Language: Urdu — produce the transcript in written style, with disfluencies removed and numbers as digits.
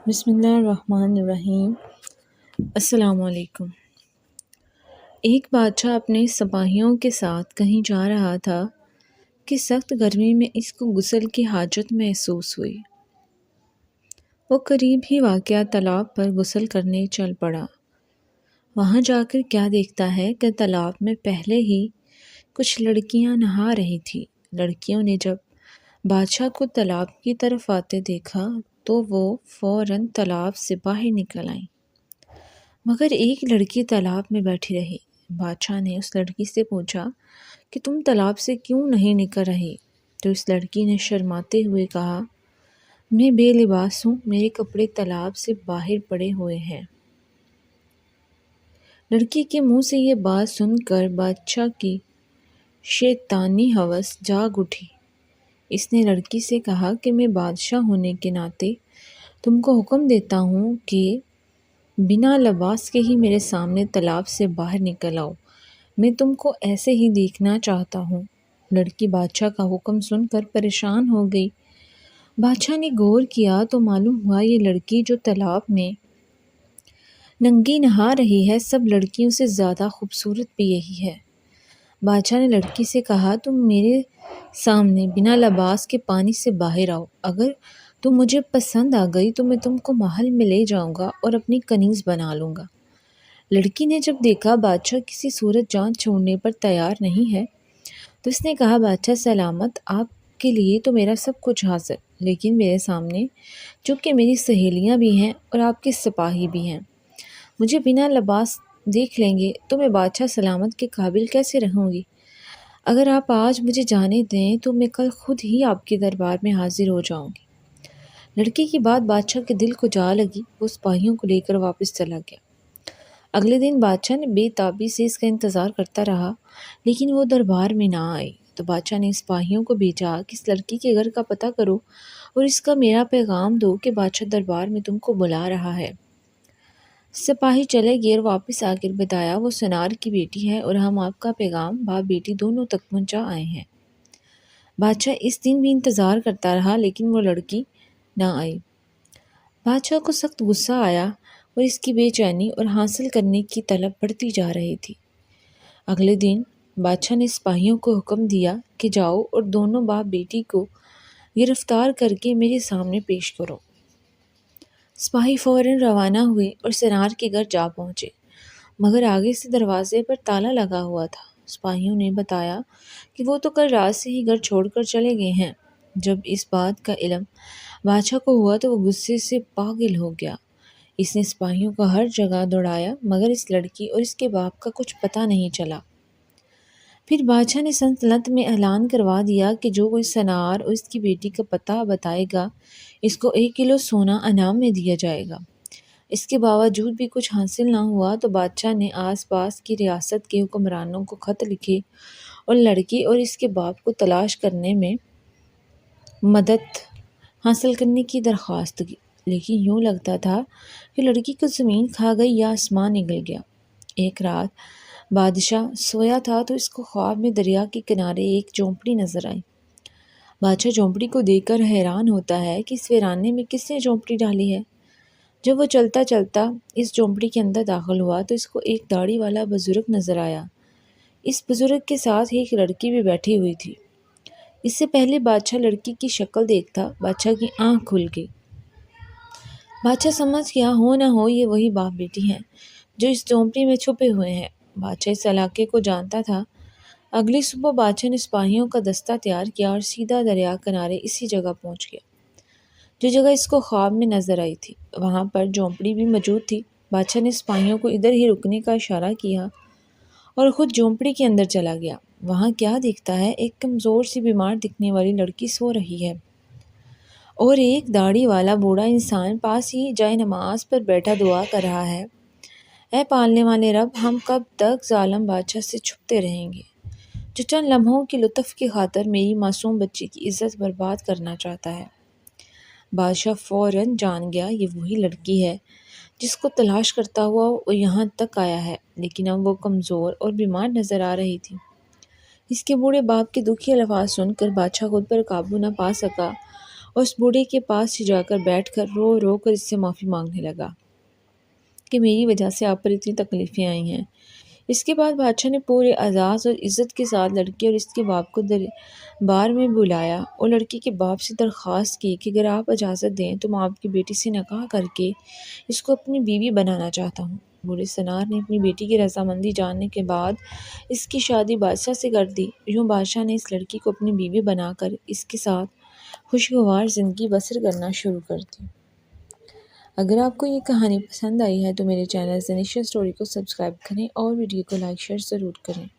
بسم اللہ الرحمن الرحیم۔ السلام علیکم۔ ایک بادشاہ اپنے سپاہیوں کے ساتھ کہیں جا رہا تھا کہ سخت گرمی میں اس کو غسل کی حاجت محسوس ہوئی۔ وہ قریب ہی واقع تالاب پر غسل کرنے چل پڑا۔ وہاں جا کر کیا دیکھتا ہے کہ تالاب میں پہلے ہی کچھ لڑکیاں نہا رہی تھیں۔ لڑکیوں نے جب بادشاہ کو تالاب کی طرف آتے دیکھا تو وہ فوراً تالاب سے باہر نکل آئیں، مگر ایک لڑکی تالاب میں بیٹھی رہی۔ بادشاہ نے اس لڑکی سے پوچھا کہ تم تالاب سے کیوں نہیں نکل رہی؟ تو اس لڑکی نے شرماتے ہوئے کہا، میں بے لباس ہوں، میرے کپڑے تالاب سے باہر پڑے ہوئے ہیں۔ لڑکی کے منہ سے یہ بات سن کر بادشاہ کی شیطانی ہوس جاگ اٹھی۔ اس نے لڑکی سے کہا کہ میں بادشاہ ہونے کے ناطے تم کو حکم دیتا ہوں کہ بنا لباس کے ہی میرے سامنے تالاب سے باہر نکل آؤ، میں تم کو ایسے ہی دیکھنا چاہتا ہوں۔ لڑکی بادشاہ کا حکم سن کر پریشان ہو گئی۔ بادشاہ نے غور کیا تو معلوم ہوا یہ لڑکی جو تالاب میں ننگی نہا رہی ہے سب لڑکیوں سے زیادہ خوبصورت بھی یہی ہے۔ بادشاہ نے لڑکی سے کہا، تم میرے سامنے بنا لباس کے پانی سے باہر آؤ، اگر تم مجھے پسند آ گئی تو میں تم کو محل میں لے جاؤں گا اور اپنی کنیز بنا لوں گا۔ لڑکی نے جب دیکھا بادشاہ کسی صورت جان چھوڑنے پر تیار نہیں ہے تو اس نے کہا، بادشاہ سلامت، آپ کے لیے تو میرا سب کچھ حاضر، لیکن میرے سامنے چونکہ میری سہیلیاں بھی ہیں اور آپ کے سپاہی بھی ہیں، مجھے بنا لباس دیکھ لیں گے تو میں بادشاہ سلامت کے قابل کیسے رہوں گی؟ اگر آپ آج مجھے جانے دیں تو میں کل خود ہی آپ کے دربار میں حاضر ہو جاؤں گی۔ لڑکی کی بات بادشاہ کے دل کو جا لگی، وہ سپاہیوں کو لے کر واپس چلا گیا۔ اگلے دن بادشاہ نے بے تابی سے اس کا انتظار کرتا رہا، لیکن وہ دربار میں نہ آئی۔ تو بادشاہ نے سپاہیوں کو بھیجا کہ اس لڑکی کے گھر کا پتہ کرو اور اس کا میرا پیغام دو کہ بادشاہ دربار میں تم کو بلا رہا ہے۔ سپاہی چلے گئے اور واپس آ کر بتایا، وہ سنار کی بیٹی ہے اور ہم آپ کا پیغام باپ بیٹی دونوں تک پہنچا آئے ہیں۔ بادشاہ اس دن بھی انتظار کرتا رہا لیکن وہ لڑکی نہ آئی۔ بادشاہ کو سخت غصہ آیا اور اس کی بے چینی اور حاصل کرنے کی طلب بڑھتی جا رہی تھی۔ اگلے دن بادشاہ نے سپاہیوں کو حکم دیا کہ جاؤ اور دونوں باپ بیٹی کو گرفتار کر کے میرے سامنے پیش کرو۔ سپاہی فوراً روانہ ہوئے اور سنار کے گھر جا پہنچے، مگر آگے سے دروازے پر تالا لگا ہوا تھا۔ سپاہیوں نے بتایا کہ وہ تو کل رات سے ہی گھر چھوڑ کر چلے گئے ہیں۔ جب اس بات کا علم بادشاہ کو ہوا تو وہ غصے سے پاگل ہو گیا۔ اس نے سپاہیوں کو ہر جگہ دوڑایا مگر اس لڑکی اور اس کے باپ کا کچھ پتہ نہیں چلا۔ پھر بادشاہ نے سلطنت میں اعلان کروا دیا کہ جو کوئی سنار اور اس کی بیٹی کا پتہ بتائے گا اس کو 1 کلو سونا انعام میں دیا جائے گا۔ اس کے باوجود بھی کچھ حاصل نہ ہوا تو بادشاہ نے آس پاس کی ریاست کے حکمرانوں کو خط لکھے اور لڑکی اور اس کے باپ کو تلاش کرنے میں مدد حاصل کرنے کی درخواست کی، لیکن یوں لگتا تھا کہ لڑکی کو زمین کھا گئی یا آسمان نگل گیا۔ ایک رات بادشاہ سویا تھا تو اس کو خواب میں دریا کے کنارے ایک جھونپڑی نظر آئی۔ بادشاہ جھونپڑی کو دیکھ کر حیران ہوتا ہے کہ اس ویرانے میں کس نے جھونپڑی ڈالی ہے۔ جب وہ چلتا چلتا اس جھونپڑی کے اندر داخل ہوا تو اس کو ایک داڑھی والا بزرگ نظر آیا۔ اس بزرگ کے ساتھ ایک لڑکی بھی بیٹھی ہوئی تھی۔ اس سے پہلے بادشاہ لڑکی کی شکل دیکھتا بادشاہ کی آنکھ کھل گئی۔ بادشاہ سمجھ گیا ہو نہ ہو یہ وہی باپ بیٹی ہیں جو اس جھونپڑی میں چھپے ہوئے ہیں۔ بادشاہ اس علاقے کو جانتا تھا۔ اگلی صبح بادشاہ نے سپاہیوں کا دستہ تیار کیا اور سیدھا دریا کنارے اسی جگہ پہنچ گیا جو جگہ اس کو خواب میں نظر آئی تھی۔ وہاں پر جھونپڑی بھی موجود تھی۔ بادشاہ نے سپاہیوں کو ادھر ہی رکنے کا اشارہ کیا اور خود جھونپڑی کے اندر چلا گیا۔ وہاں کیا دیکھتا ہے، ایک کمزور سی بیمار دکھنے والی لڑکی سو رہی ہے اور ایک داڑھی والا بوڑھا انسان پاس ہی جائے نماز پر بیٹھا دعا کر رہا ہے، اے پالنے والے رب، ہم کب تک ظالم بادشاہ سے چھپتے رہیں گے جو چند لمحوں کی لطف کی خاطر میری معصوم بچی کی عزت برباد کرنا چاہتا ہے۔ بادشاہ فوراً جان گیا یہ وہی لڑکی ہے جس کو تلاش کرتا ہوا وہ یہاں تک آیا ہے، لیکن اب وہ کمزور اور بیمار نظر آ رہی تھی۔ اس کے بوڑھے باپ کے دکھی الفاظ سن کر بادشاہ خود پر قابو نہ پا سکا اس بوڑھے کے پاس جا کر بیٹھ کر رو رو کر اس سے معافی مانگنے لگا کہ میری وجہ سے آپ پر اتنی تکلیفیں آئی ہیں۔ اس کے بعد بادشاہ نے پورے اعزاز اور عزت کے ساتھ لڑکی اور اس کے باپ کو دربار میں بلایا اور لڑکی کے باپ سے درخواست کی کہ اگر آپ اجازت دیں تو میں آپ کی بیٹی سے نکاح کر کے اس کو اپنی بیوی بنانا چاہتا ہوں۔ بوڑھے سنار نے اپنی بیٹی کی رضامندی جاننے کے بعد اس کی شادی بادشاہ سے کر دی۔ یوں بادشاہ نے اس لڑکی کو اپنی بیوی بنا کر اس کے ساتھ خوشگوار زندگی بسر کرنا شروع کر دی۔ اگر آپ کو یہ کہانی پسند آئی ہے تو میرے چینل زینیشا اسٹوری کو سبسکرائب کریں اور ویڈیو کو لائک شیئر ضرور کریں۔